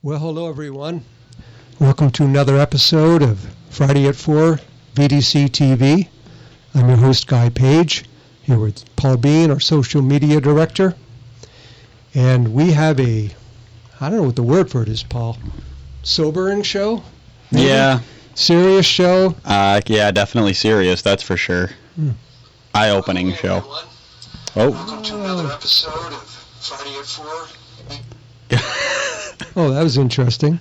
Well, hello everyone. Welcome to another episode of Friday at 4 VDC TV. I'm your host, Guy Page, here with Paul Bean, our social media director. And we have I don't know what the word for it is, Paul. Sobering show? Maybe? Yeah. Serious show? Yeah, definitely serious, that's for sure. Eye-opening show. Everyone. Oh. Welcome to another episode of Friday at 4. Oh, that was interesting.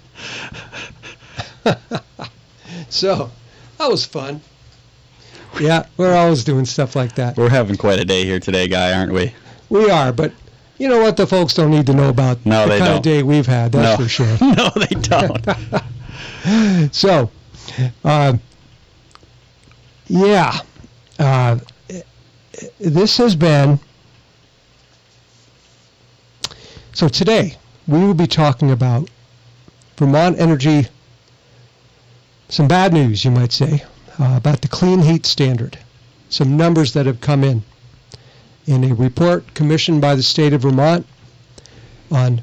So, that was fun. Yeah, we're always doing stuff like that. We're having quite a day here today, Guy, aren't we? We are, but you know what? The folks don't need to know about the kind of day we've had, that's for sure. No, they don't. So, this has been... So today, we will be talking about Vermont Energy, some bad news, you might say, about the clean heat standard. Some numbers that have come in a report commissioned by the state of Vermont on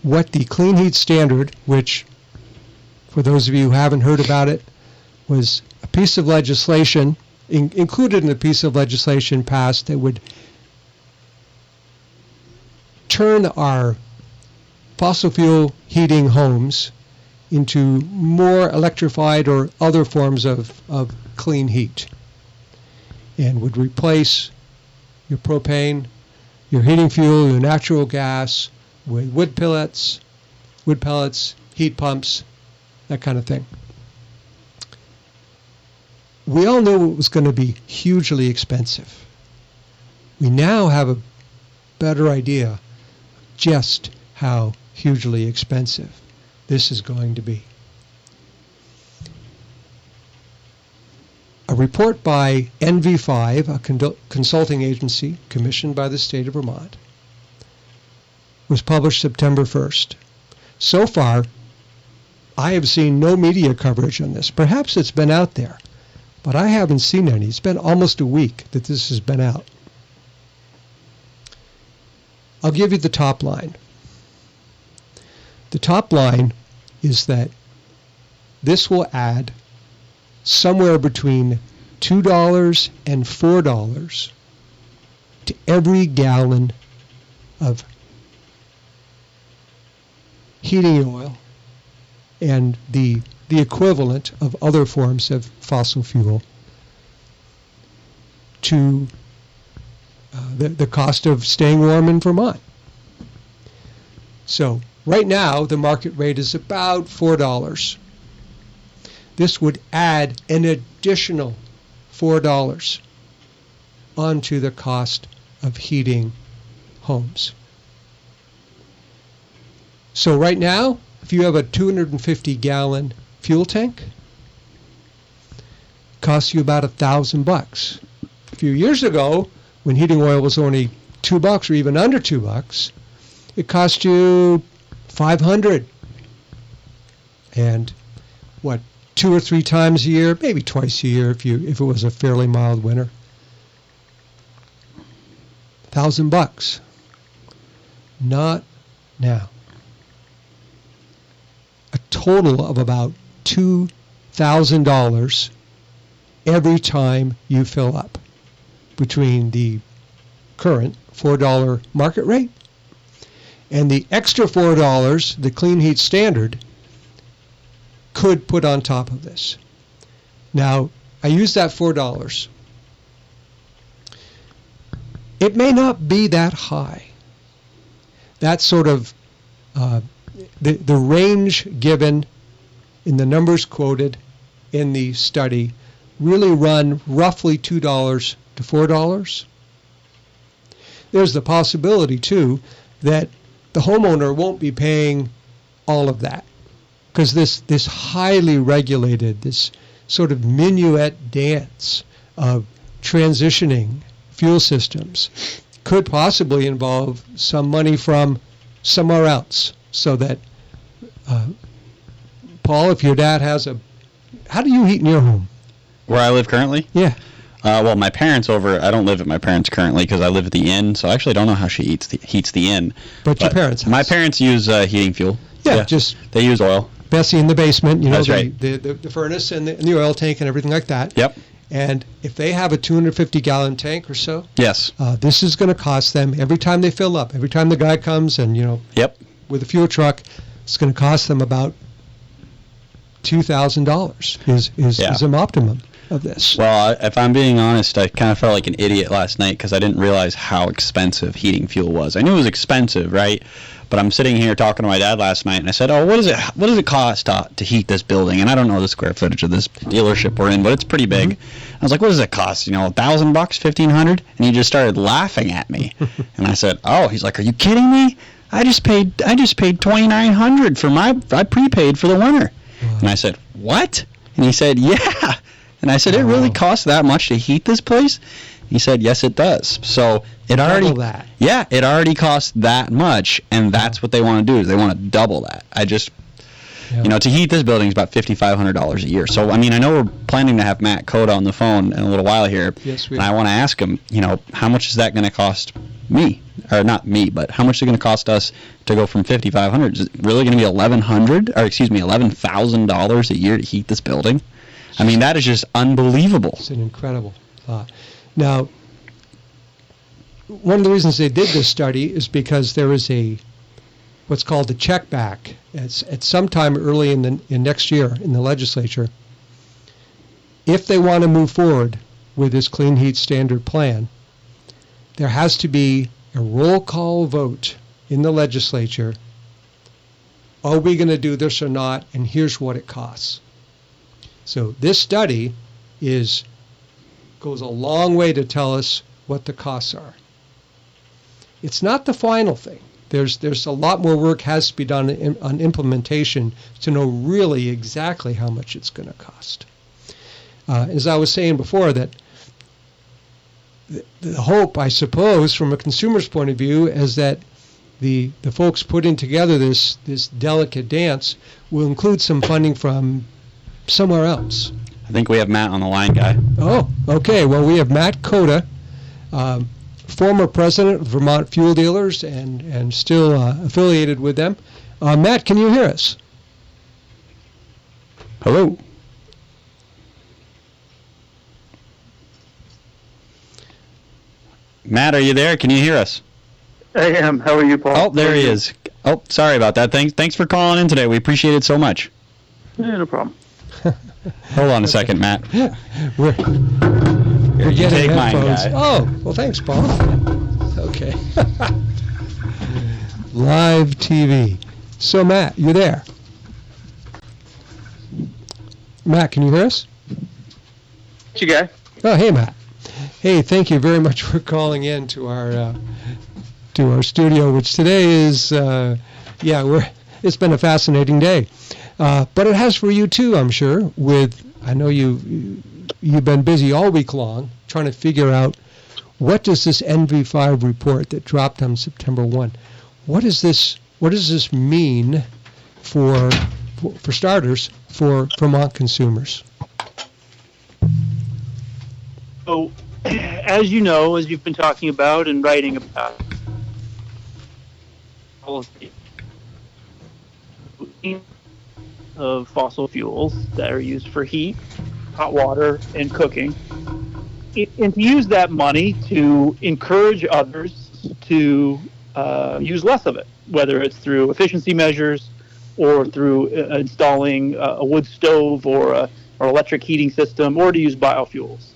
what the clean heat standard, which, for those of you who haven't heard about it, was a piece of legislation, included in a piece of legislation passed that would turn our fossil fuel heating homes into more electrified or other forms of clean heat, and would replace your propane, your heating fuel, your natural gas with wood pellets, heat pumps, that kind of thing. We all knew it was going to be hugely expensive. We now have a better idea just how hugely expensive this is going to be. A report by NV5, a consulting agency commissioned by the state of Vermont, was published September 1st. So far, I have seen no media coverage on this. Perhaps it's been out there, but I haven't seen any. It's been almost a week that this has been out. I'll give you the top line. The top line is that this will add somewhere between $2 and $4 to every gallon of heating oil and the equivalent of other forms of fossil fuel to the cost of staying warm in Vermont. So right now the market rate is about $4. This would add an additional $4 onto the cost of heating homes. So right now, if you have a 250-gallon fuel tank, it costs you about $1,000. A few years ago, when heating oil was only $2 or even under $2, it cost you $500. And what, 2 or 3 times a year, maybe twice a year if it was a fairly mild winter. $1,000. Not now. A total of about $2,000 every time you fill up, between the current $4 market rate and the extra $4 the clean heat standard could put on top of this. Now, I use that $4. It may not be that high. That sort of the range given in the numbers quoted in the study really run roughly $2 to $4. There's the possibility, too, that the homeowner won't be paying all of that, because this highly regulated, this sort of minuet dance of transitioning fuel systems could possibly involve some money from somewhere else, so that, Paul, if your dad has how do you heat in your home? Where I live currently? Yeah. Well, my parents I don't live at my parents' currently because I live at the inn, so I actually don't know how she heats the inn. But your parents' house. My parents use heating fuel. Yeah, just they use oil. Bessie in the basement, That's right. the furnace and the oil tank and everything like that. Yep. And if they have a 250-gallon tank or so, Yes. This is going to cost them every time they fill up. Every time the guy comes and Yep. with a fuel truck, it's going to cost them about $2,000 is an optimum of this. Well, if I'm being honest, I kind of felt like an idiot last night because I didn't realize how expensive heating fuel was. I knew it was expensive, right? But I'm sitting here talking to my dad last night, and I said, "Oh, what does it cost to heat this building?" And I don't know the square footage of this dealership we're in, but it's pretty big. Mm-hmm. I was like, "What does it cost? $1,000, $1,500?" And he just started laughing at me. And I said, "Oh," he's like, "Are you kidding me? I just paid $2,900 for I prepaid for the winter." And I said, "What?" And he said, "Yeah." And I said, "It really costs that much to heat this place?" He said, "Yes, it does." So it already costs that much, and that's what they want to do is they want to double that. To heat this building is about $5,500 a year. So I know we're planning to have Matt Cota on the phone in a little while here. Yes, we and are. I want to ask him, how much is that going to cost me, or not me, but how much is it going to cost us to go from $5,500? Is it really going to be $11,000 a year to heat this building? That is just unbelievable. It's an incredible thought. Now, one of the reasons they did this study is because there is what's called the check back. At some time early in next year in the legislature, if they want to move forward with this clean heat standard plan, there has to be a roll call vote in the legislature. Are we going to do this or not? And here's what it costs. So this study goes a long way to tell us what the costs are. It's not the final thing. There's a lot more work has to be done on implementation to know really exactly how much it's going to cost. As I was saying before, that the hope, I suppose, from a consumer's point of view, is that the folks putting together this delicate dance will include some funding from somewhere else. I think we have Matt on the line, Guy. Oh, okay. Well, we have Matt Cota, former president of Vermont Fuel Dealers and still affiliated with them. Matt, can you hear us? Hello. Matt, are you there? Can you hear us? I am. How are you, Paul? Oh, there he is. Oh, sorry about that. Thanks for calling in today. We appreciate it so much. Yeah, no problem. Hold on a second, Matt. We're getting take mine, headphones. Guy. Oh, well, thanks, Paul. Okay. Live TV. So, Matt, you there? Matt, can you hear us? What you got? Oh, hey, Matt. Hey, thank you very much for calling in to our studio, which today is, it's been a fascinating day. But it has for you too, I'm sure. I know you've been busy all week long trying to figure out what does this NV5 report that dropped on September 1. What does this mean for starters for Vermont consumers? So, as you know, as you've been talking about and writing about, of fossil fuels that are used for heat, hot water, and cooking, and to use that money to encourage others to use less of it, whether it's through efficiency measures or through installing a wood stove or electric heating system, or to use biofuels.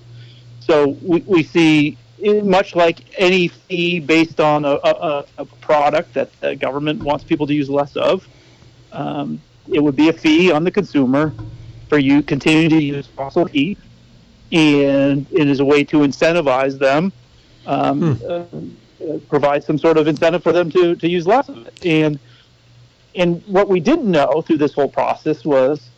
So we see, much like any fee based on a product that the government wants people to use less of, it would be a fee on the consumer for you continuing to use fossil heat, and it is a way to incentivize them, provide some sort of incentive for them to use less of it. And what we didn't know through this whole process was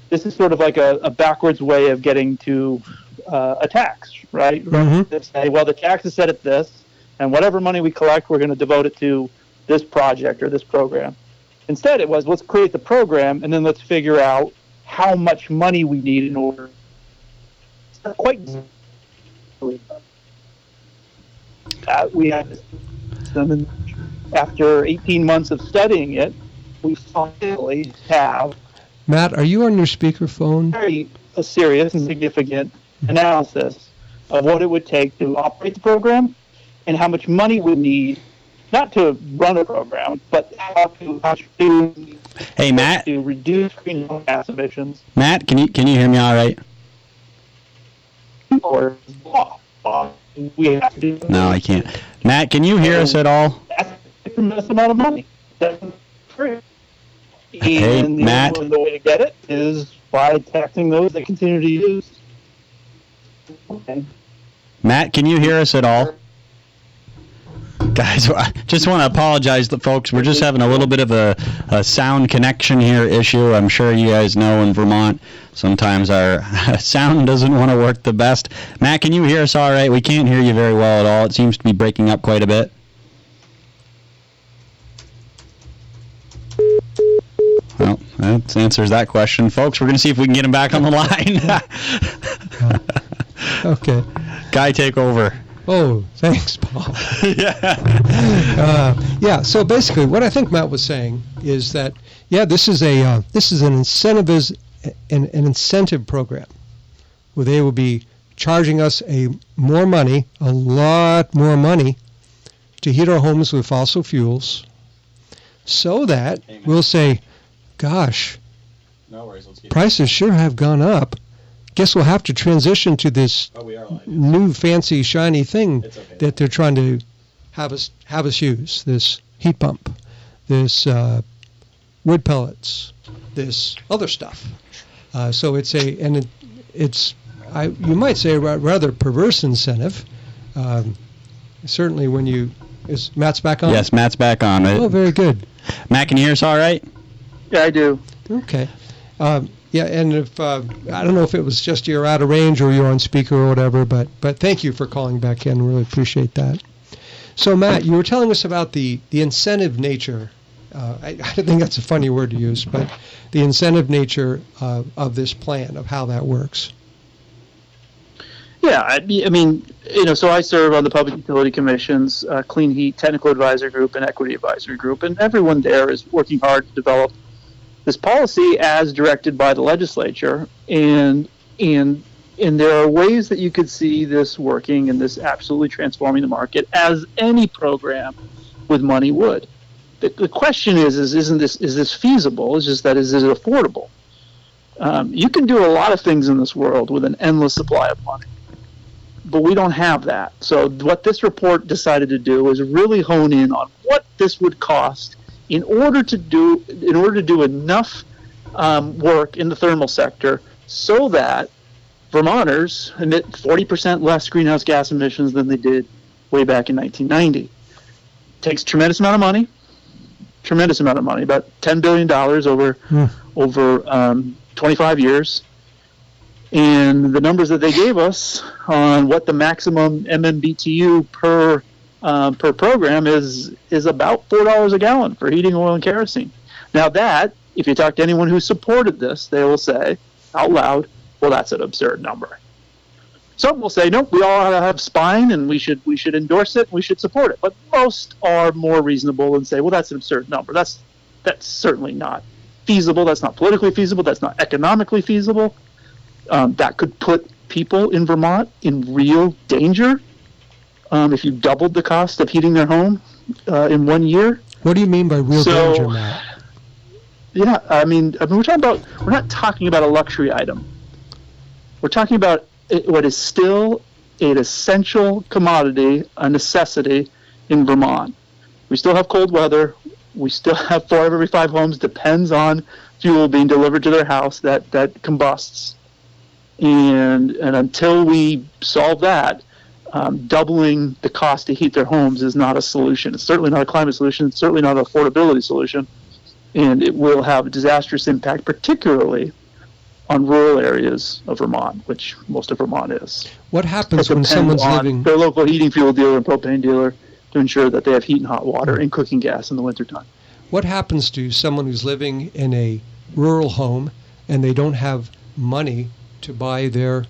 this is sort of like a backwards way of getting to a tax, right? Mm-hmm. They say, well, the tax is set at this, and whatever money we collect, we're going to devote it to this project or this program. Instead, it was, let's create the program, and then let's figure out how much money we need in order. It's not quite. We had this system, and after 18 months of studying it, we finally have Matt, are you on your speakerphone? a serious and significant analysis of what it would take to operate the program and how much money we need, not to run a program, but how to Hey, Matt. to reduce greenhouse gas emissions. Matt, can you hear me all right? Or we have to do. No, I can't. Matt, can you hear us at all? That's a tremendous amount of money. That's free. Hey, And Matt. the way to get it is by taxing those that continue to use. Okay. Matt, can you hear us at all? Guys, I just want to apologize to folks. We're just having a little bit of a sound connection here issue. I'm sure you guys know in Vermont, sometimes our sound doesn't want to work the best. Matt, can you hear us all right? We can't hear you very well at all. It seems to be breaking up quite a bit. Well, that answers that question. Folks, we're going to see if we can get him back on the line. Okay. Guy, take over. Oh, thanks, Paul. Yeah. Yeah. So basically, what I think Matt was saying is that this is an incentive program where they will be charging us a lot more money to heat our homes with fossil fuels, so that we'll say, "Gosh, No worries. Let's prices sure have gone up. Guess we'll have to transition to this new fancy shiny thing that they're trying to have us use, this heat pump, this wood pellets, this other stuff." So it's you might say a rather perverse incentive. Certainly when is Matt's back on? Yes, Matt's back on. Oh, very good. Matt, can you hear us all right? Yeah, I do. Okay. Yeah, and if I don't know if it was just you're out of range or you're on speaker or whatever, but thank you for calling back in. Really appreciate that. So Matt, you were telling us about the incentive nature. I think that's a funny word to use, but the incentive nature of this plan, of how that works. Yeah, I mean, so I serve on the Public Utility Commission's Clean Heat Technical Advisory Group and Equity Advisory Group, and everyone there is working hard to develop this policy as directed by the legislature, and there are ways that you could see this working and this absolutely transforming the market, as any program with money would. The question is this feasible? Is it affordable? You can do a lot of things in this world with an endless supply of money, but we don't have that. So what this report decided to do is really hone in on what this would cost in order to do enough work in the thermal sector so that Vermonters emit 40% less greenhouse gas emissions than they did way back in 1990. Takes a tremendous amount of money, about $10 billion over 25 years. And the numbers that they gave us on what the maximum MMBTU per program is about $4 a gallon for heating oil and kerosene. Now that, if you talk to anyone who supported this, they will say out loud, well, that's an absurd number. Some will say, nope, we all have spine and we should endorse it, we should support it. But most are more reasonable and say, well, that's an absurd number. That's certainly not feasible. That's not politically feasible. That's not economically feasible. That could put people in Vermont in real danger. If you doubled the cost of heating their home in 1 year. What do you mean by real danger, Matt? Yeah, I mean, we're not talking about a luxury item. We're talking about what is still an essential commodity, a necessity in Vermont. We still have cold weather. We still have 4 out of every 5 homes depends on fuel being delivered to their house that combusts. And until we solve that, doubling the cost to heat their homes is not a solution. It's certainly not a climate solution. It's certainly not an affordability solution. And it will have a disastrous impact, particularly on rural areas of Vermont, which most of Vermont is. What happens when someone's living... their local heating fuel dealer and propane dealer to ensure that they have heat and hot water and cooking gas in the wintertime. What happens to someone who's living in a rural home and they don't have money to buy their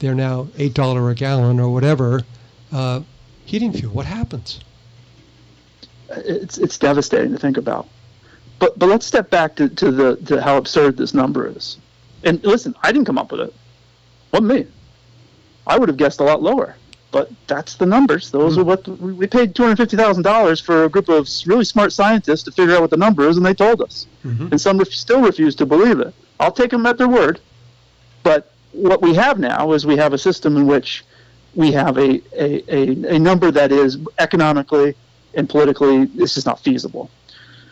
now $8 a gallon or whatever heating fuel? What happens? It's devastating to think about. But let's step back to how absurd this number is. And listen, I didn't come up with it. Wasn't me. I would have guessed a lot lower. But that's the numbers. Those are what we paid $250,000 for a group of really smart scientists to figure out what the number is, and they told us. And some still refuse to believe it. I'll take them at their word. But what we have now is we have a system in which we have a number that is economically and politically, this is not feasible.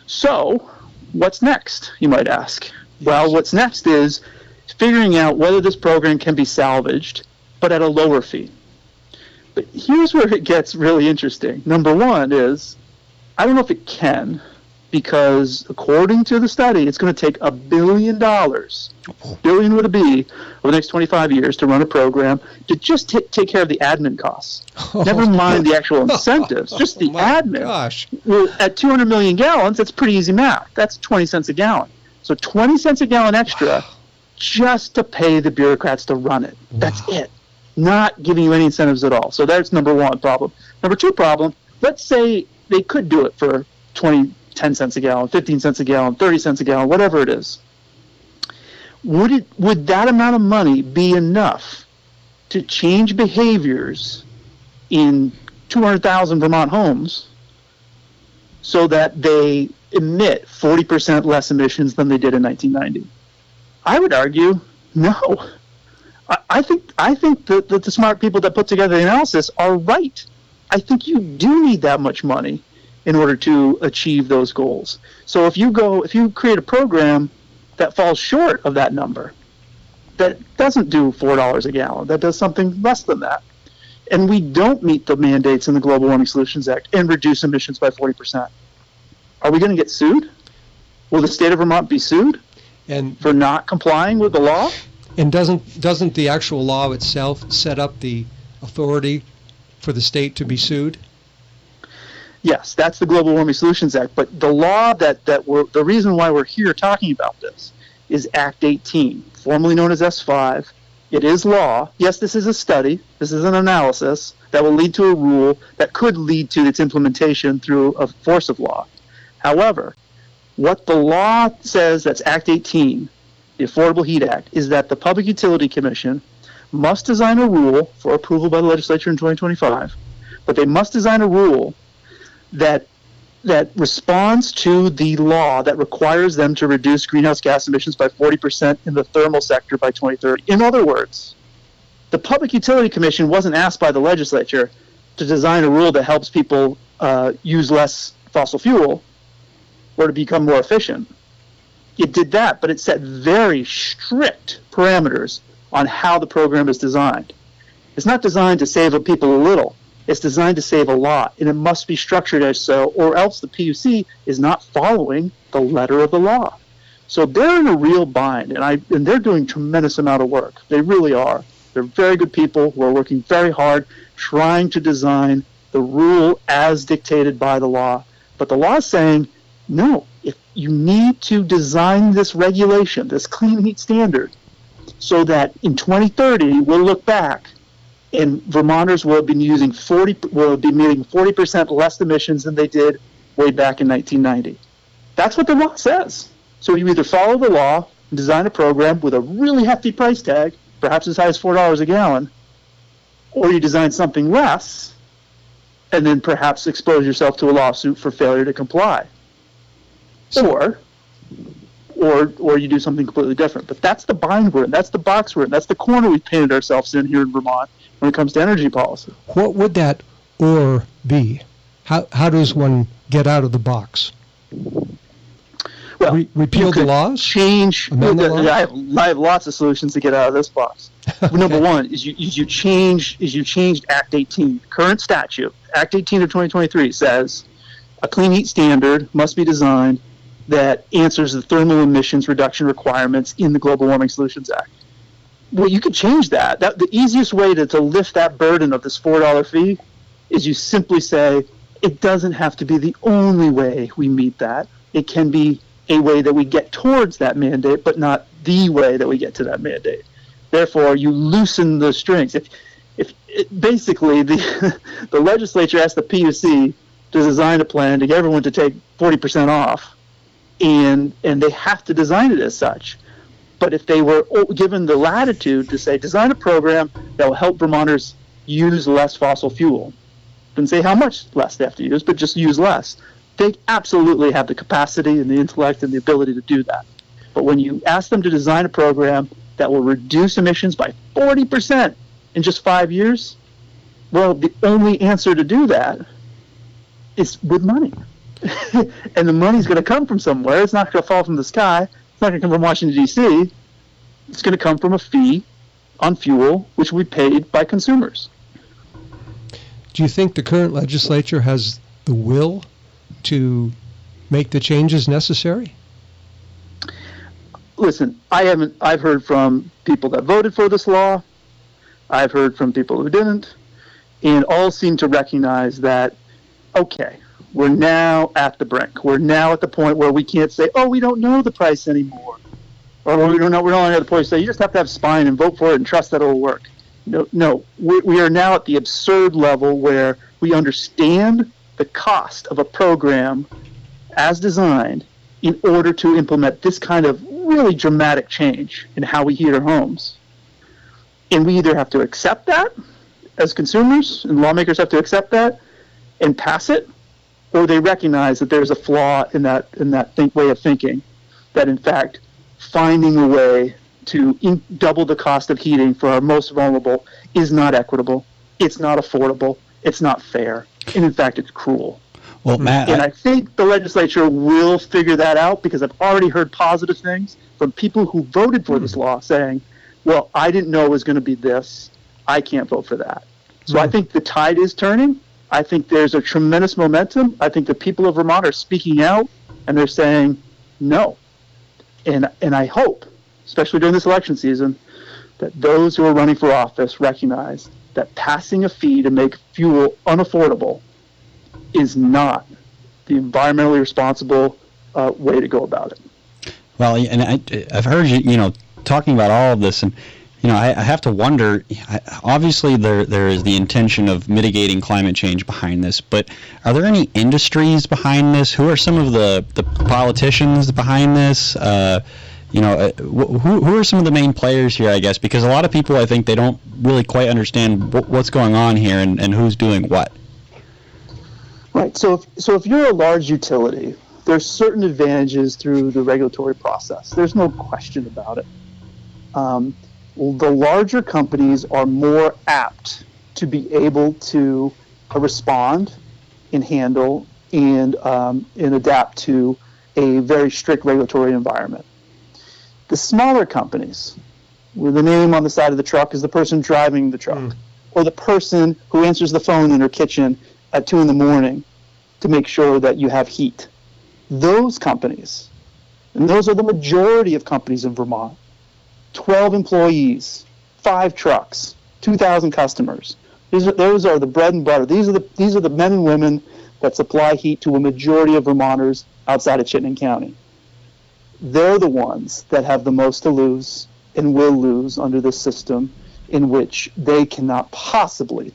So what's next, you might ask? Well, what's next is figuring out whether this program can be salvaged, but at a lower fee. But here's where it gets really interesting. Number one is, I don't know if it can, because according to the study, it's going to take $1 billion, billion would it be, over the next 25 years to run a program to just take care of the admin costs. Never mind the actual incentives, just the admin. Gosh. Well, at 200 million gallons, that's pretty easy math. That's 20 cents a gallon. So 20 cents a gallon extra just to pay the bureaucrats to run it. That's it. Not giving you any incentives at all. So that's number one problem. Number two problem, let's say they could do it for 10 cents a gallon, 15 cents a gallon, 30 cents a gallon, whatever it is. Would that amount of money be enough to change behaviors in 200,000 Vermont homes so that they emit 40% less emissions than they did in 1990? I would argue no. I think that the smart people that put together the analysis are right. I think you do need that much money in order to achieve those goals. So if you create a program that falls short of that number, that doesn't do $4 a gallon, that does something less than that, and we don't meet the mandates in the Global Warming Solutions Act and reduce emissions by 40%, are we going to get sued? Will the state of Vermont be sued for not complying with the law? And doesn't the actual law itself set up the authority for the state to be sued? Yes, that's the Global Warming Solutions Act. But the law the reason why we're here talking about this is Act 18, formerly known as S5. It is law. Yes, this is a study. This is an analysis that will lead to a rule that could lead to its implementation through a force of law. However, what the law says, that's Act 18, the Affordable Heat Act, is that the Public Utility Commission must design a rule for approval by the legislature in 2025, but they must design a rule that responds to the law that requires them to reduce greenhouse gas emissions by 40% in the thermal sector by 2030. In other words, the Public Utility Commission wasn't asked by the legislature to design a rule that helps people use less fossil fuel or to become more efficient. It did that, but it set very strict parameters on how the program is designed. It's not designed to save people a little. It's designed to save a lot, and it must be structured as so, or else the PUC is not following the letter of the law. So they're in a real bind, and they're doing a tremendous amount of work. They really are. They're very good people who are working very hard, trying to design the rule as dictated by the law. But the law is saying, no, if you need to design this regulation, this clean heat standard, so that in 2030 we'll look back and Vermonters will be meeting 40% less emissions than they did way back in 1990. That's what the law says. So you either follow the law and design a program with a really hefty price tag, perhaps as high as $4 a gallon, or you design something less and then perhaps expose yourself to a lawsuit for failure to comply. Or you do something completely different. But that's the bind we're in. That's the box we're in. That's the corner we've painted ourselves in here in Vermont when it comes to energy policy. What would that or be? How does one get out of the box? Well, repeal the laws? Change. Amend the laws? I have lots of solutions to get out of this box. Okay. Number one is you changed Act 18. Current statute, Act 18 of 2023 says a clean heat standard must be designed that answers the thermal emissions reduction requirements in the Global Warming Solutions Act. Well, you could change that. The easiest way to lift that burden of this $4 fee is you simply say it doesn't have to be the only way we meet that. It can be a way that we get towards that mandate, but not the way that we get to that mandate. Therefore, you loosen the strings. Basically, the legislature asked the PUC to design a plan to get everyone to take 40% off, and they have to design it as such. But if they were given the latitude to say, design a program that will help Vermonters use less fossil fuel, didn't say how much less they have to use, but just use less, they absolutely have the capacity and the intellect and the ability to do that. But when you ask them to design a program that will reduce emissions by 40% in just 5 years, well, the only answer to do that is with money. And the money's going to come from somewhere. It's not going to fall from the sky. It's not going to come from Washington, D.C. It's going to come from a fee on fuel, which will be paid by consumers. Do you think the current legislature has the will to make the changes necessary? Listen, I've heard from people that voted for this law. I've heard from people who didn't, and all seem to recognize that, okay, we're now at the brink. We're now at the point where we can't say, oh, we don't know the price anymore. Or we're not at the point to say, you just have to have spine and vote for it and trust that it'll work. No, we are now at the absurd level where we understand the cost of a program as designed in order to implement this kind of really dramatic change in how we heat our homes. And we either have to accept that as consumers, and lawmakers have to accept that and pass it, or they recognize that there's a flaw in that way of thinking, that in fact finding a way to double the cost of heating for our most vulnerable is not equitable, it's not affordable, it's not fair, and in fact it's cruel. Well, Matt, and I think the legislature will figure that out, because I've already heard positive things from people who voted for this law saying, well, I didn't know it was going to be this, I can't vote for that. So I think the tide is turning. I think there's a tremendous momentum. I think the people of Vermont are speaking out, and they're saying no. And I hope, especially during this election season, that those who are running for office recognize that passing a fee to make fuel unaffordable is not the environmentally responsible way to go about it. well, and I've heard you talking about all of this, and I have to wonder. Obviously, there is the intention of mitigating climate change behind this, but are there any industries behind this? Who are some of the politicians behind this? Who are some of the main players here, I guess? Because a lot of people, I think, they don't really quite understand what's going on here and who's doing what. Right. So if you're a large utility, there's certain advantages through the regulatory process. There's no question about it. The larger companies are more apt to be able to respond and handle and adapt to a very strict regulatory environment. The smaller companies, where the name on the side of the truck is the person driving the truck, or the person who answers the phone in her kitchen at 2 a.m. to make sure that you have heat. Those companies, and those are the majority of companies in Vermont, 12 employees, 5 trucks, 2,000 customers. Those are the bread and butter. These are the men and women that supply heat to a majority of Vermonters outside of Chittenden County. They're the ones that have the most to lose and will lose under this system, in which they cannot possibly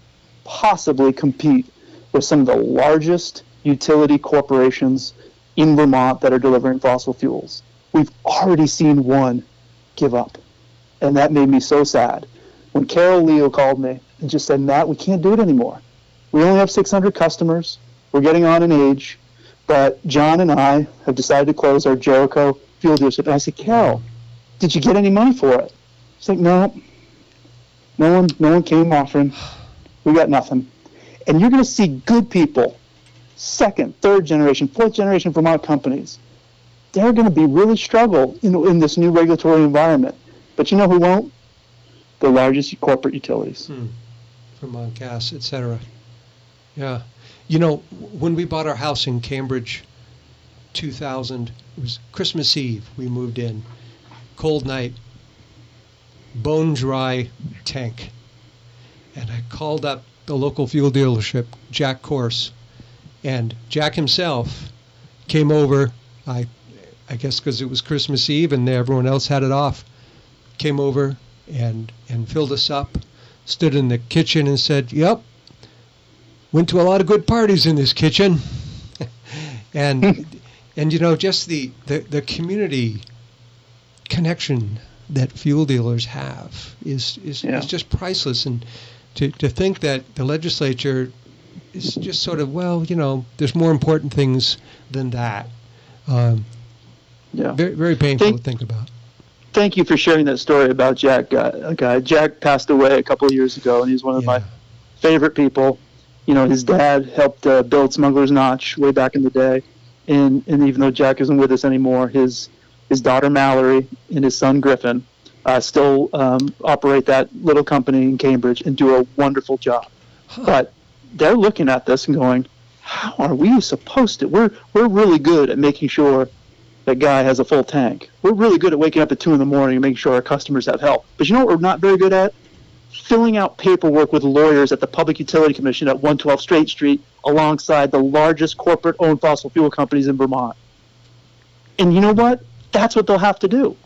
compete with some of the largest utility corporations in Vermont that are delivering fossil fuels. We've already seen one give up, and that made me so sad. When Carol Leo called me and just said, Matt, we can't do it anymore. We only have 600 customers. We're getting on in age, but John and I have decided to close our Jericho fuel dealership. And I said, Carol, did you get any money for it? She's like, no one came offering. We got nothing. And you're going to see good people, 2nd, 3rd generation, 4th generation Vermont companies. They're going to be really struggle in this new regulatory environment. But you know who won't? The largest corporate utilities. Vermont Gas, et cetera. Yeah. When we bought our house in Cambridge, 2000, it was Christmas Eve, we moved in. Cold night, bone dry tank. And I called up the local fuel dealership, Jack Corse, and Jack himself came over, I guess because it was Christmas Eve and everyone else had it off, came over and filled us up, stood in the kitchen and said, yep, went to a lot of good parties in this kitchen. and And just the community connection that fuel dealers have is just priceless. And to think that the legislature is just sort of, there's more important things than that. Very, very painful to think about. Thank you for sharing that story about Jack. Jack passed away a couple of years ago, and he's one of my favorite people. His dad helped build Smuggler's Notch way back in the day, and even though Jack isn't with us anymore, his daughter Mallory and his son Griffin still operate that little company in Cambridge and do a wonderful job. But they're looking at this and going, how are we supposed to? We're really good at making sure that guy has a full tank. We're really good at waking up at 2 a.m. and making sure our customers have help. But you know what we're not very good at? Filling out paperwork with lawyers at the Public Utility Commission at 112 Straight Street alongside the largest corporate-owned fossil fuel companies in Vermont. And you know what? That's what they'll have to do.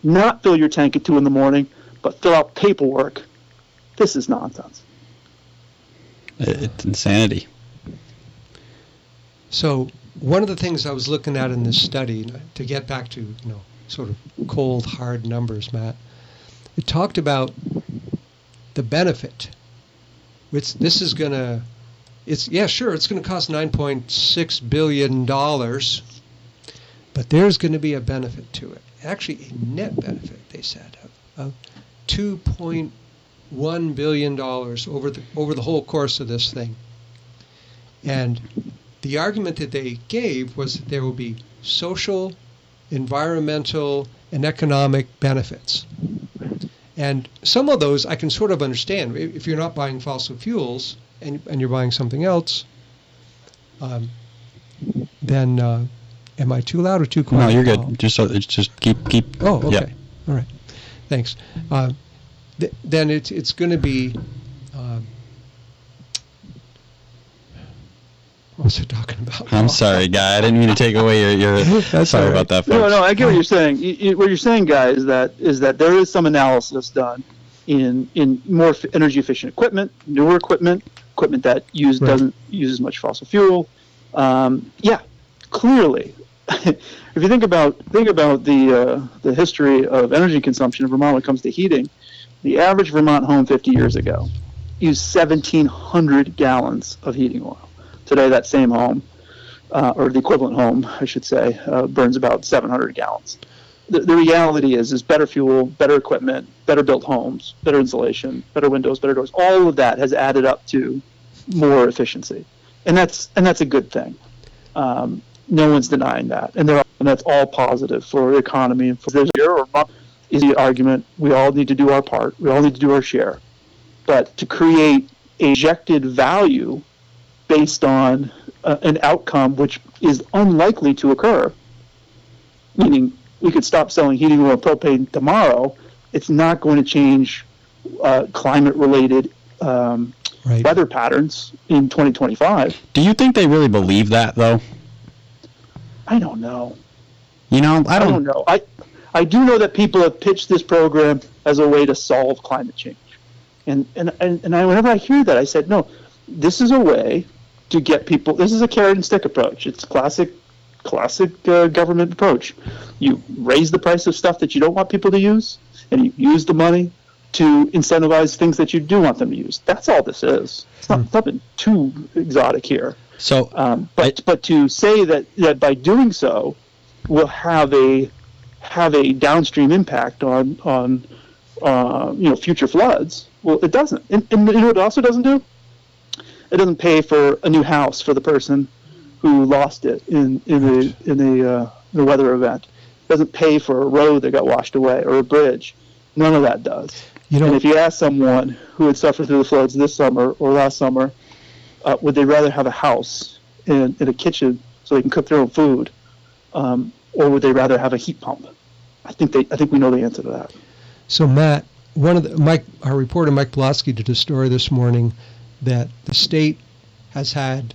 Not fill your tank at 2 a.m, but fill out paperwork. This is nonsense. It's insanity. So one of the things I was looking at in this study, to get back to sort of cold, hard numbers, Matt, it talked about the benefit. This is going to, it's going to cost $9.6 billion, but there's going to be a benefit to it. Actually, a net benefit, they said, of $2.1 billion over the whole course of this thing. And the argument that they gave was that there will be social, environmental, and economic benefits. And some of those I can sort of understand. If you're not buying fossil fuels and you're buying something else, then am I too loud or too quiet? No, you're good. Just keep. Oh, okay. Yeah. All right. Thanks. Then it's going to be. What was I talking about? I'm sorry, Guy. I didn't mean to take away your sorry right. about that, folks. No, I get what you're saying. What you're saying, Guy, is that there is some analysis done in more energy efficient equipment, newer equipment that doesn't use as much fossil fuel. Clearly, if you think about the history of energy consumption in Vermont when it comes to heating, the average Vermont home 50 years ago used 1,700 gallons of heating oil. Today, that same home, or the equivalent home, I should say, burns about 700 gallons. The reality is better fuel, better equipment, better built homes, better insulation, better windows, better doors. All of that has added up to more efficiency, and that's a good thing. No one's denying that, and that's all positive for the economy and for this year. Or is the argument we all need to do our part, we all need to do our share, but to create injected value based on an outcome which is unlikely to occur, meaning we could stop selling heating oil and propane tomorrow, it's not going to change climate-related weather patterns in 2025. Do you think they really believe that, though? I don't know. I don't know. I do know that people have pitched this program as a way to solve climate change. And whenever I hear that, I said, no, this is a way to get people. This is a carrot and stick approach. It's classic government approach. You raise the price of stuff that you don't want people to use, and you use the money to incentivize things that you do want them to use. That's all this is. It's not something too exotic here. So, but to say that by doing so, we'll have a downstream impact on future floods. Well, it doesn't. And you know what it also doesn't do? It doesn't pay for a new house for the person who lost it in the weather event. It doesn't pay for a road that got washed away or a bridge. None of that does. And if you ask someone who had suffered through the floods this summer or last summer, would they rather have a house and a kitchen so they can cook their own food, or would they rather have a heat pump? I think we know the answer to that. So Matt, our reporter Mike Pulaski did a story this morning that the state has had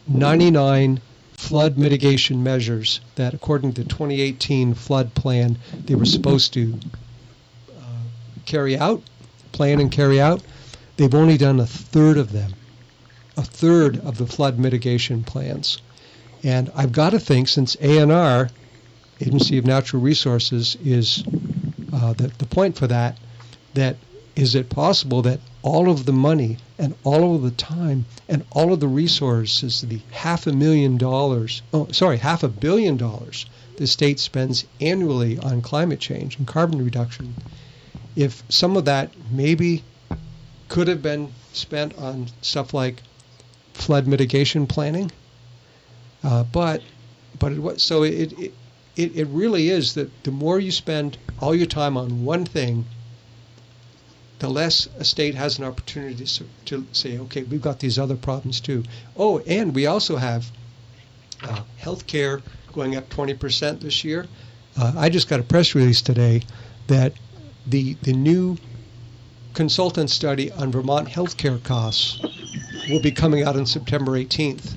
99 flood mitigation measures that, according to the 2018 flood plan, they were supposed to plan and carry out. They've only done a third of them, a third of the flood mitigation plans. And I've got to think, since ANR, Agency of Natural Resources, is the point for that is it possible that all of the money and all of the time and all of the resources, the $500 million the state spends annually on climate change and carbon reduction, if some of that maybe could have been spent on stuff like flood mitigation planning, but it really is that the more you spend all your time on one thing, the less a state has an opportunity to say, okay, we've got these other problems too. Oh, and we also have healthcare going up 20% this year. I just got a press release today that the new consultant study on Vermont healthcare costs will be coming out on September 18th.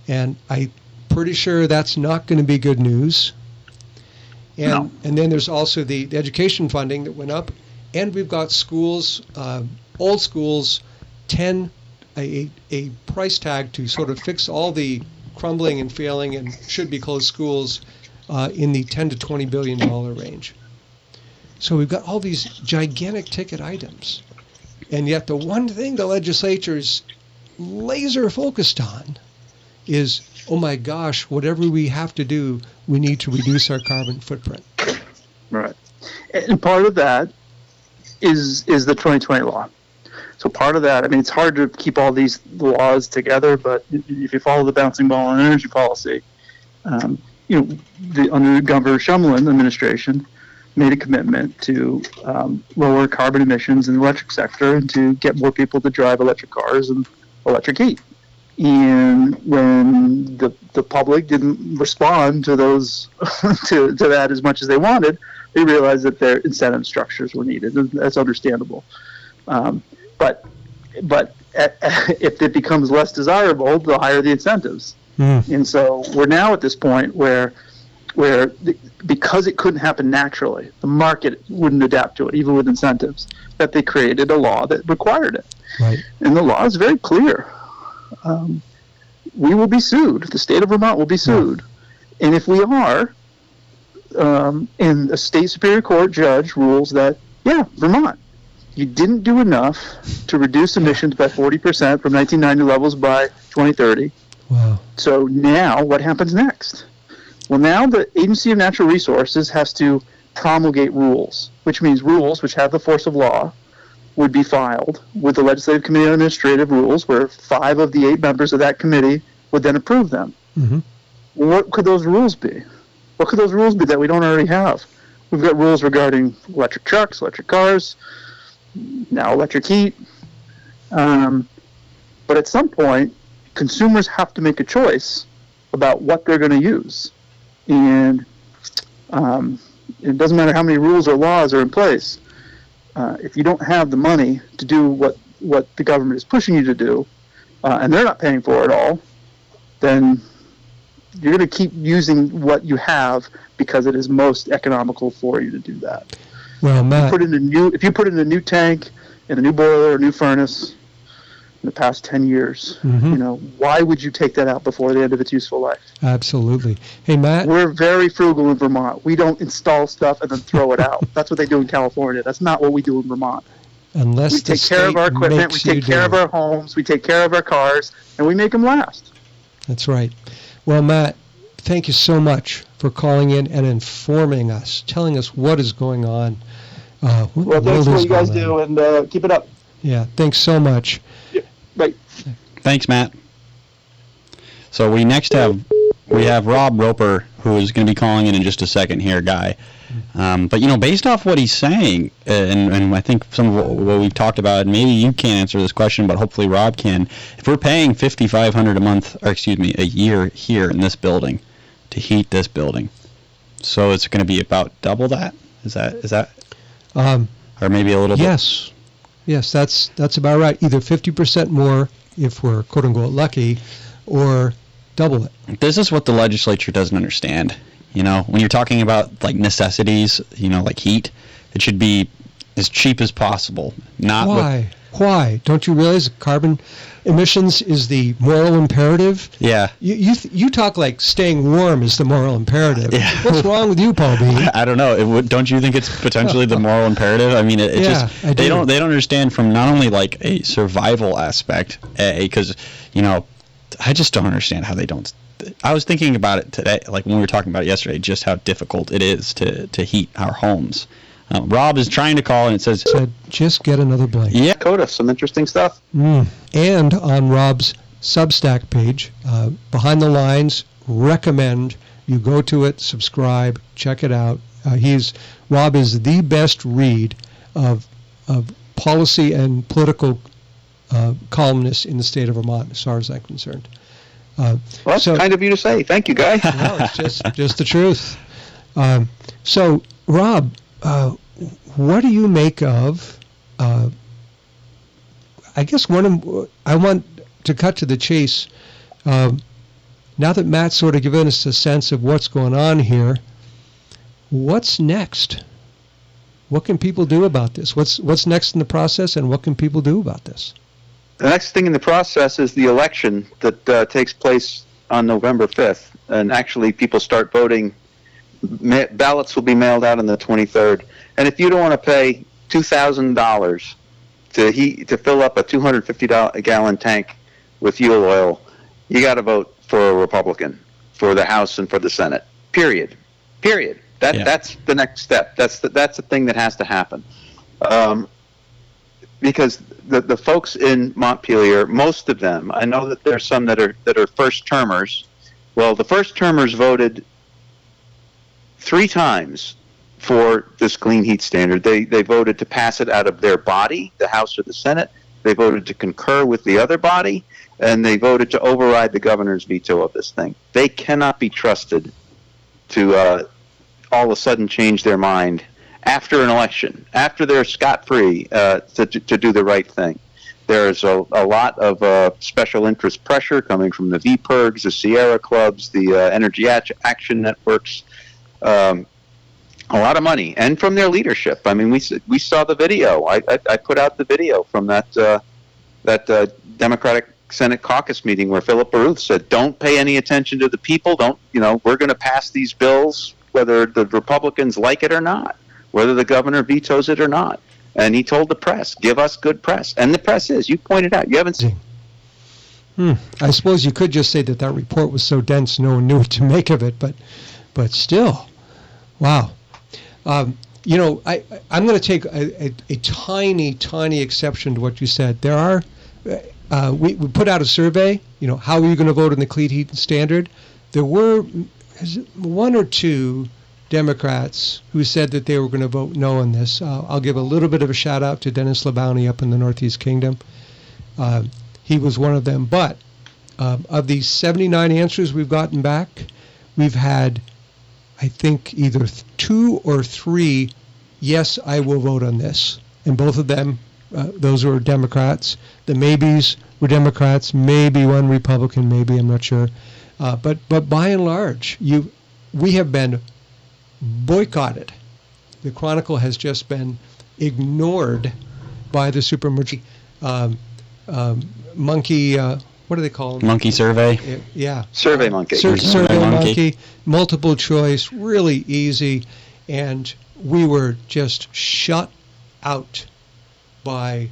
And I'm pretty sure that's not going to be good news. And then there's also the education funding that went up. And we've got schools, old schools, a price tag to sort of fix all the crumbling and failing and should be closed schools in the $10 to $20 billion range. So we've got all these gigantic ticket items. And yet the one thing the legislature is laser focused on is, oh my gosh, whatever we have to do, we need to reduce our carbon footprint. Right. And part of that is the 2020 law. So part of that, I mean, it's hard to keep all these laws together, but if you follow the bouncing ball on energy policy, under Governor Shumlin administration made a commitment to lower carbon emissions in the electric sector and to get more people to drive electric cars and electric heat. And when the public didn't respond to those to that as much as they wanted, they realized that their incentive structures were needed. And that's understandable. But if it becomes less desirable, the higher the incentives. And so we're now at this point where because it couldn't happen naturally, the market wouldn't adapt to it, even with incentives, that they created a law that required it. Right. And the law is very clear. We will be sued. The state of Vermont will be sued. Yeah. And if we are, and a state superior court judge rules that, Vermont, you didn't do enough to reduce emissions by 40% from 1990 levels by 2030. Wow. So now what happens next? Well, now the Agency of Natural Resources has to promulgate rules, which means rules which have the force of law would be filed with the Legislative Committee on Administrative Rules, where 5 of the 8 members of that committee would then approve them. Mm-hmm. What could those rules be? What could those rules be that we don't already have? We've got rules regarding electric trucks, electric cars, now electric heat. But at some point, consumers have to make a choice about what they're going to use. And it doesn't matter how many rules or laws are in place. If you don't have the money to do what the government is pushing you to do, and they're not paying for it all, then you're going to keep using what you have because it is most economical for you to do that. Well, Matt, if you put in a new tank and a new boiler, a new furnace in the past 10 years, why would you take that out before the end of its useful life? Absolutely. Hey, Matt. We're very frugal in Vermont. We don't install stuff and then throw it out. That's what they do in California. That's not what we do in Vermont. Unless we take care of our equipment, we take care of our homes, we take care of our cars, and we make them last. That's right. Well, Matt, thank you so much for calling in and informing us, telling us what is going on. Well, thanks for what you guys do, and keep it up. Yeah, thanks so much. Yeah, right. Thanks, Matt. So we have Rob Roper, who is going to be calling in just a second here, Guy. But, based off what he's saying, and I think some of what we've talked about, and maybe you can't answer this question, but hopefully Rob can. If we're paying $5,500 a year here in this building to heat this building, so it's going to be about double that? Is that? Or maybe a little bit? Yes, that's about right. Either 50% more if we're quote-unquote lucky, or double it. This is what the legislature doesn't understand. When you're talking about like necessities, like heat, it should be as cheap as possible. Why? Why? Don't you realize carbon emissions is the moral imperative? Yeah. You talk like staying warm is the moral imperative. Yeah. What's wrong with you, Paul B? I don't know. Don't you think it's potentially the moral imperative? I mean, it Yeah, just I they do. don't understand from not only like a survival aspect, because I just don't understand how they don't. I was thinking about it today, like when we were talking about it yesterday, just how difficult it is to heat our homes. Rob is trying to call, and it says, just get another blanket. yeah. Cota, some interesting stuff. And on Rob's Substack page, Behind the Lines, recommend you go to it, subscribe, check it out. Rob is the best read of policy and political columnist in the state of Vermont, as far as I'm concerned. Well, that's kind of you to say. Thank you, Guy. No, it's just the truth. So, Rob, what do you make of? I guess I want to cut to the chase. Now that Matt's sort of given us a sense of what's going on here, what's next? What can people do about this? What's next in the process, and what can people do about this? The next thing in the process is the election that takes place on November 5th. And actually, people start voting. Ballots will be mailed out on the 23rd. And if you don't want to pay $2,000 to fill up a 250-gallon tank with fuel oil, you got to vote for a Republican for the House and for the Senate. Period. That's the next step. That's the thing that has to happen. Because the folks in Montpelier, most of them, I know that there's some that are first termers. Well, the first termers voted 3 times for this clean heat standard. They voted to pass it out of their body, the House or the Senate. They voted to concur with the other body, and they voted to override the governor's veto of this thing. They cannot be trusted to all of a sudden change their mind after an election, after they're scot-free, to do the right thing. There's a lot of special interest pressure coming from the VPIRGs, the Sierra Clubs, the Energy Action Networks, a lot of money, and from their leadership. I mean, we saw the video. I put out the video from that Democratic Senate caucus meeting where Philip Baruth said, "Don't pay any attention to the people. We're going to pass these bills whether the Republicans like it or not, whether the governor vetoes it or not." And he told the press, "Give us good press." And the press is, you pointed out, you haven't seen. I suppose you could just say that report was so dense no one knew what to make of it, but still, wow. I'm going to take a tiny exception to what you said. There are, we put out a survey, how are you going to vote on the clean heat standard? There were 1 or 2 Democrats who said that they were going to vote no on this. I'll give a little bit of a shout out to Dennis Labonte up in the Northeast Kingdom. He was one of them. But of these 79 answers we've gotten back, we've had, I think, either 2 or 3, yes, I will vote on this. And both of them, those were Democrats. The maybes were Democrats, maybe one Republican, maybe, I'm not sure. But by and large, we have been boycotted. The Chronicle has just been ignored by the supermajority. Monkey, what do they call them? Monkey survey. Yeah. Survey Monkey. Survey Monkey. Multiple choice, really easy. And we were just shut out by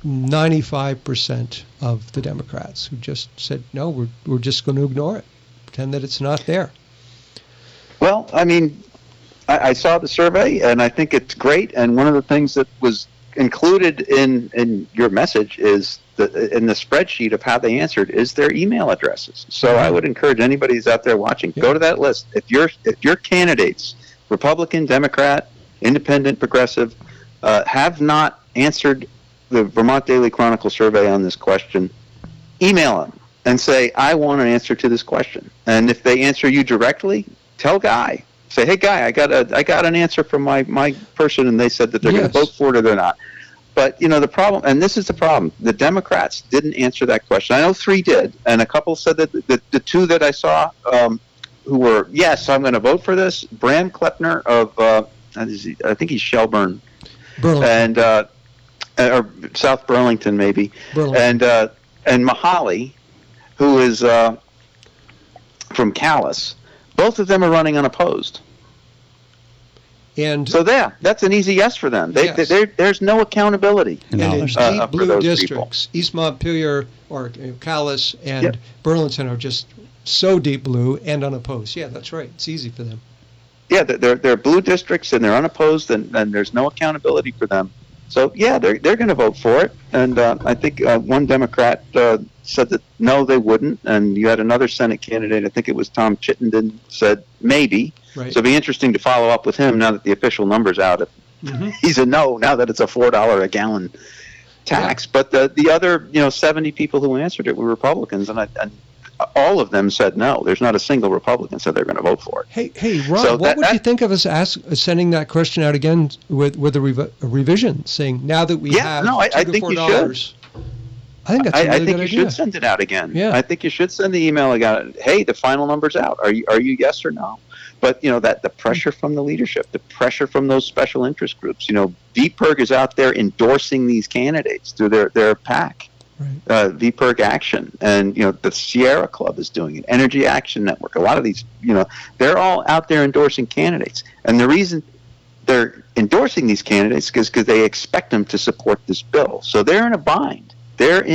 95% of the Democrats who just said, no, we're just going to ignore it, pretend that it's not there. Well, I mean, I saw the survey, and I think it's great. And one of the things that was included in your message is in the spreadsheet of how they answered is their email addresses. So I would encourage anybody who's out there watching, go to that list. If your candidates, Republican, Democrat, Independent, Progressive, have not answered the Vermont Daily Chronicle survey on this question, email them and say, I want an answer to this question. And if they answer you directly, tell Guy. Say, hey, Guy, I got an answer from my person, and they said that they're going to vote for it or they're not. But, the problem, and this is the problem, the Democrats didn't answer that question. I know 3 did, and a couple said that the 2 that I saw who were, yes, I'm going to vote for this, Bram Kleppner of, I think he's Shelburne, Burlington. and or South Burlington maybe, Burlington. and Mahali, who is from Calais. Both of them are running unopposed. And so that's an easy yes for them. Yes. There's no accountability. And in deep for blue those districts, East Montpelier or Calais and Yep. Burlington are just so deep blue and unopposed. Yeah, that's right. It's easy for them. Yeah, they're blue districts and they're unopposed, and there's no accountability for them. So yeah, they're going to vote for it. And I think one Democrat said that no, they wouldn't, and you had another Senate candidate, I think it was Tom Chittenden, said maybe. Right. So it'll be interesting to follow up with him now that the official number's out. If he's a no, now that it's a $4 a gallon tax. Yeah. But the other 70 people who answered it were Republicans, and all of them said no. There's not a single Republican said they're going to vote for it. Hey, Rob, what would you think of us sending that question out again with a revision, saying now that we have $2 to think $4, you should. I think that's a really I think good you idea. should send it out again. Yeah. I think you should send the email again. Hey, the final number's out. Are you yes or no? But that the pressure from the leadership, the pressure from those special interest groups. VPIRG is out there endorsing these candidates through their PAC. Right. VPIRG Action, and the Sierra Club is doing it. Energy Action Network. A lot of these, they're all out there endorsing candidates, and the reason they're endorsing these candidates is because they expect them to support this bill. So they're in a bind. And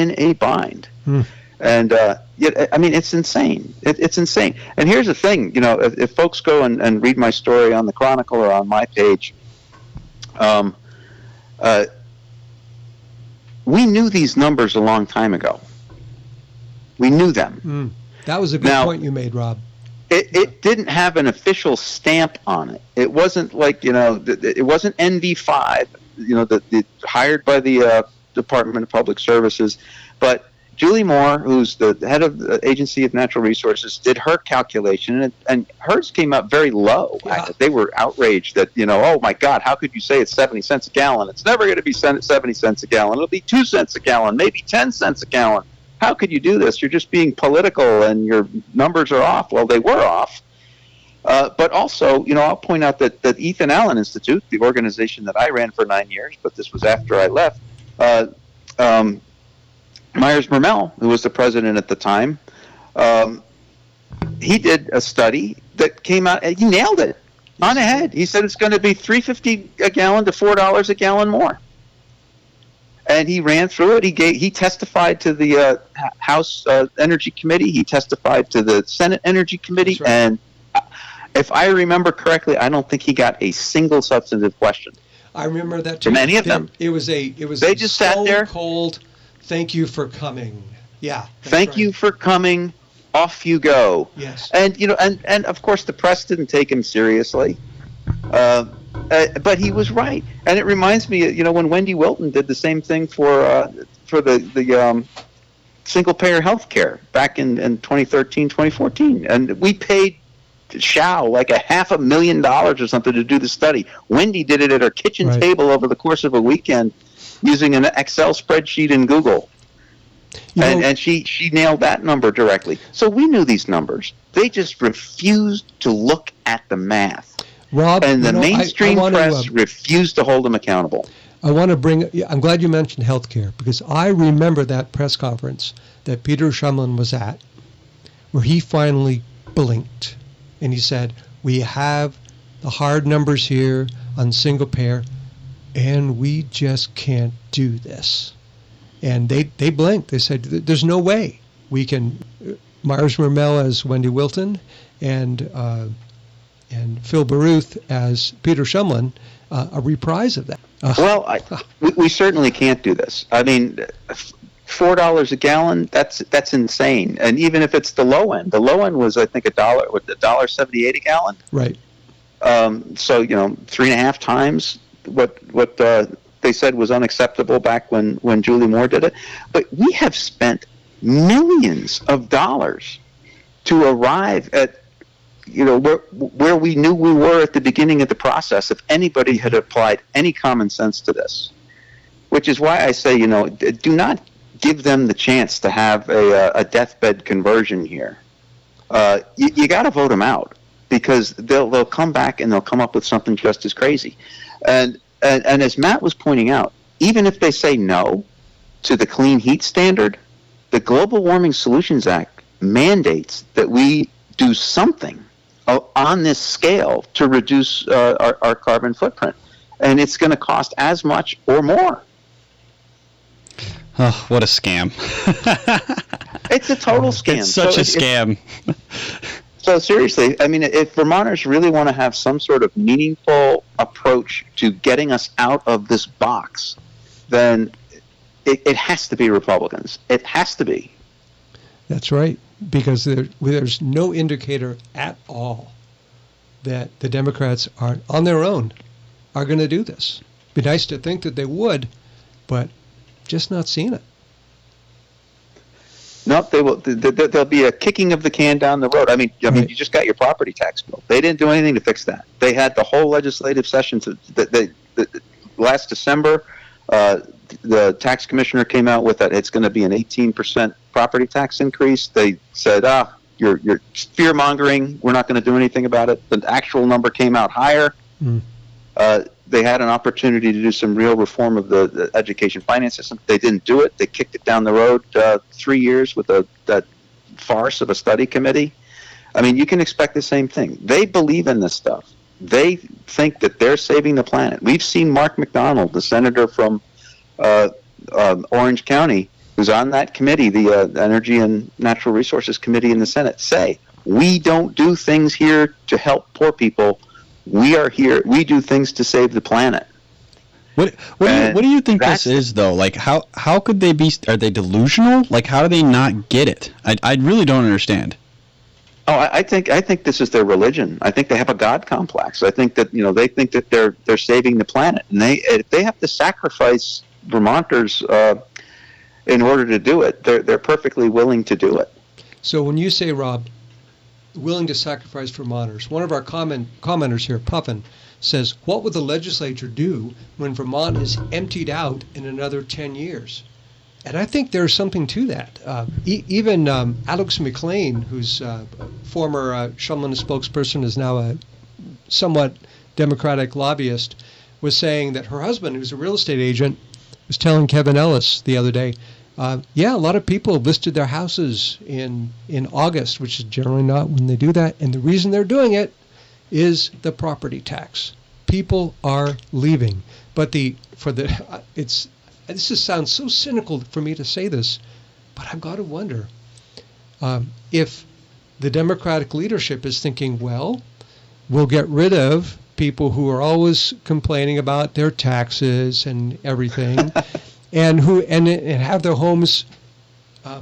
it's insane. It's insane. And here's the thing, if folks go and read my story on the Chronicle or on my page, we knew these numbers a long time ago. We knew them. That was a good point you made, Rob. It didn't have an official stamp on it. It wasn't like, it wasn't NV5, hired by the Department of Public Services, but Julie Moore, who's the head of the Agency of Natural Resources, did her calculation, and hers came out very low. Yeah. They were outraged that, oh my God, how could you say it's 70 cents a gallon? It's never going to be 70 cents a gallon. It'll be 2 cents a gallon, maybe 10 cents a gallon. How could you do this? You're just being political and your numbers are off. Well, they were off. But also, I'll point out that Ethan Allen Institute, the organization that I ran for 9 years, but this was after I left, Myers Mermel, who was the president at the time, he did a study that came out, and he nailed it on the head. He said it's going to be $3.50 a gallon to $4 a gallon more. And he ran through it. He testified to the House Energy Committee. He testified to the Senate Energy Committee. Right. And if I remember correctly, I don't think he got a single substantive question. I remember that too. From any of them. It was They a just sat there. cold. Thank you for coming. Yeah. Thank you for coming. Off you go. Yes. And and of course the press didn't take him seriously, but he was right. And it reminds me, when Wendy Wilton did the same thing for the single payer health care back in 2013, 2014, and we paid Shao like $500,000 or something to do the study. Wendy did it at her kitchen Right. table over the course of a weekend using an Excel spreadsheet in Google. And she nailed that number directly. So we knew these numbers. They just refused to look at the math. Rob, And the mainstream I wanna, press refused to hold them accountable. I'm glad you mentioned healthcare, because I remember that press conference that Peter Shumlin was at, where he finally blinked and he said, we have the hard numbers here on single payer, and we just can't do this. And they blinked. They said, there's no way we can. Myers Mermel as Wendy Wilton and Phil Baruth as Peter Shumlin, a reprise of that. Well, we certainly can't do this. I mean, $4 a gallon, that's insane. And even if it's the low end was, I think, $1.78 a gallon. Right. So 3.5 times what they said was unacceptable back when Julie Moore did it. But we have spent millions of dollars to arrive at where we knew we were at the beginning of the process if anybody had applied any common sense to this. Which is why I say, do not give them the chance to have a deathbed conversion here. You got to vote them out, because they'll come back and they'll come up with something just as crazy. And as Matt was pointing out, even if they say no to the clean heat standard, the Global Warming Solutions Act mandates that we do something on this scale to reduce our carbon footprint. And it's going to cost as much or more. Oh, what a scam. It's a total scam. It's such a scam. So seriously, I mean, if Vermonters really want to have some sort of meaningful approach to getting us out of this box, then it has to be Republicans. It has to be. That's right, because there's no indicator at all that the Democrats are on their own are going to do this. Be nice to think that they would, but just not seeing it. Nope, they will. There'll be a kicking of the can down the road. I mean, Right. you just got your property tax bill. They didn't do anything to fix that. They had the whole legislative session last December. The tax commissioner came out with that. It's going to be an 18% property tax increase. They said, you're fear mongering. We're not going to do anything about it. The actual number came out higher. They had an opportunity to do some real reform of the education finance system. They didn't do it. They kicked it down the road 3 years with that farce of a study committee. I mean, you can expect the same thing. They believe in this stuff. They think that they're saving the planet. We've seen Mark McDonald, the senator from Orange County, who's on that committee, the Energy and Natural Resources Committee in the Senate, say, we don't do things here to help poor people. We are here. We do things to save the planet. What do you think this is, though? Like, how could they be? Are they delusional? Like, how do they not get it? I really don't understand. Oh, I think this is their religion. I think they have a God complex. I think that they think that they're saving the planet, and if they have to sacrifice Vermonters in order to do it, they're perfectly willing to do it. So when you say, Rob, willing to sacrifice Vermonters, one of our commenters here, Puffin, says, what would the legislature do when Vermont is emptied out in another 10 years? And I think there's something to that. Even Alex McLean, who's former Shumlin spokesperson, is now a somewhat Democratic lobbyist, was saying that her husband, who's a real estate agent, was telling Kevin Ellis the other day, a lot of people listed their houses in August, which is generally not when they do that. And the reason they're doing it is the property tax. People are leaving. But this just sounds so cynical for me to say this, but I've got to wonder if the Democratic leadership is thinking, well, we'll get rid of people who are always complaining about their taxes and everything, and have their homes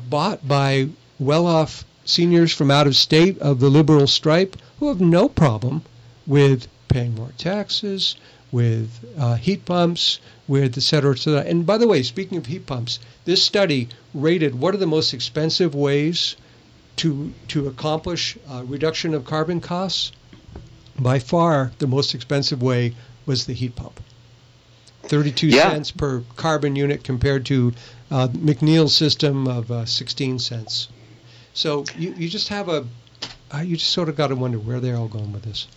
bought by well-off seniors from out of state of the liberal stripe who have no problem with paying more taxes, with heat pumps, with et cetera, et cetera. And by the way, speaking of heat pumps, this study rated what are the most expensive ways to accomplish reduction of carbon costs. By far, the most expensive way was the heat pump. 32 cents per carbon unit compared to McNeil's system of 16 cents. So you just sort of got to wonder where they're all going with this.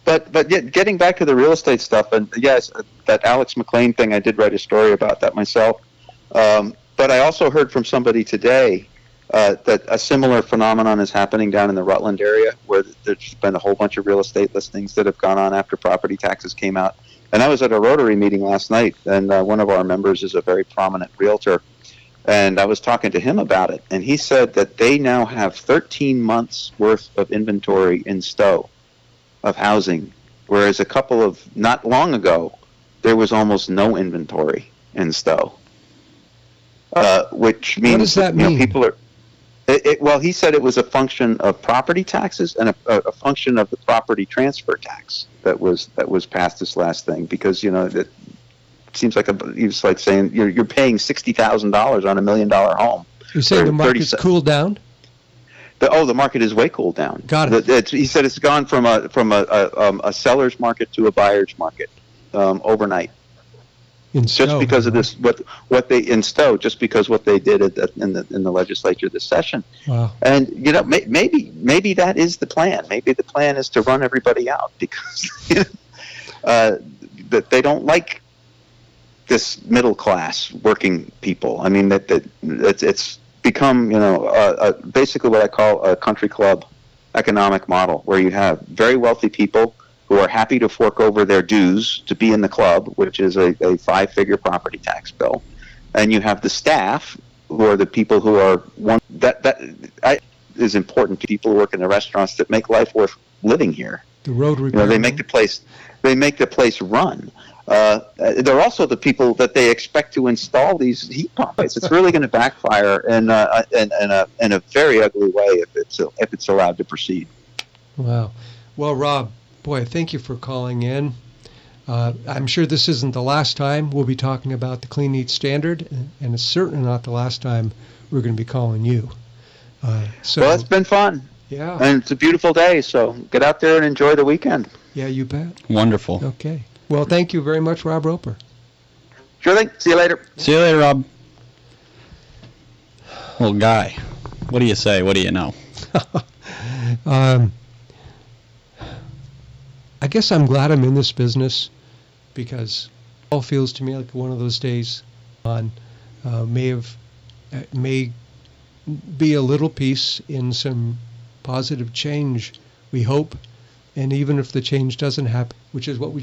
But yet, getting back to the real estate stuff, and yes, that Alex McLean thing, I did write a story about that myself. But I also heard from somebody today that a similar phenomenon is happening down in the Rutland area, where there's been a whole bunch of real estate listings that have gone on after property taxes came out. And I was at a Rotary meeting last night, and one of our members is a very prominent realtor, and I was talking to him about it, and he said that they now have 13 months worth of inventory in Stowe of housing, whereas not long ago, there was almost no inventory in Stowe. Which means what does that mean? People are. Well, he said it was a function of property taxes and a function of the property transfer tax that was passed this last thing, because it seems like it's like saying you're paying $60,000 on $1 million home. You're saying the market's cooled down? The market is way cooled down. Got it. He said it's gone from a seller's market to a buyer's market overnight. Just because of this, what they in Stowe, just because what they did in the legislature this session. Wow. And maybe that is the plan. Maybe the plan is to run everybody out because that they don't like this middle class working people. I mean, it's become, basically what I call a country club economic model, where you have very wealthy people who are happy to fork over their dues to be in the club, which is a 5-figure property tax bill, and you have the staff, who are the people who are is important to people who work in the restaurants that make life worth living here. The road they make the place run. They're also the people that they expect to install these heat pumps. It's really going to backfire in a very ugly way if it's allowed to proceed. Wow. Well, Rob, boy, thank you for calling in. I'm sure this isn't the last time we'll be talking about the Clean Heat Standard, and it's certainly not the last time we're going to be calling you. Well, it's been fun. Yeah. And it's a beautiful day, so get out there and enjoy the weekend. Yeah, you bet. Wonderful. Okay. Well, thank you very much, Rob Roper. Sure thing. See you later. See you later, Rob. Well, Guy, what do you say? What do you know? I guess I'm glad I'm in this business, because it all feels to me like one of those days on may be a little piece in some positive change, we hope. And even if the change doesn't happen, which is what we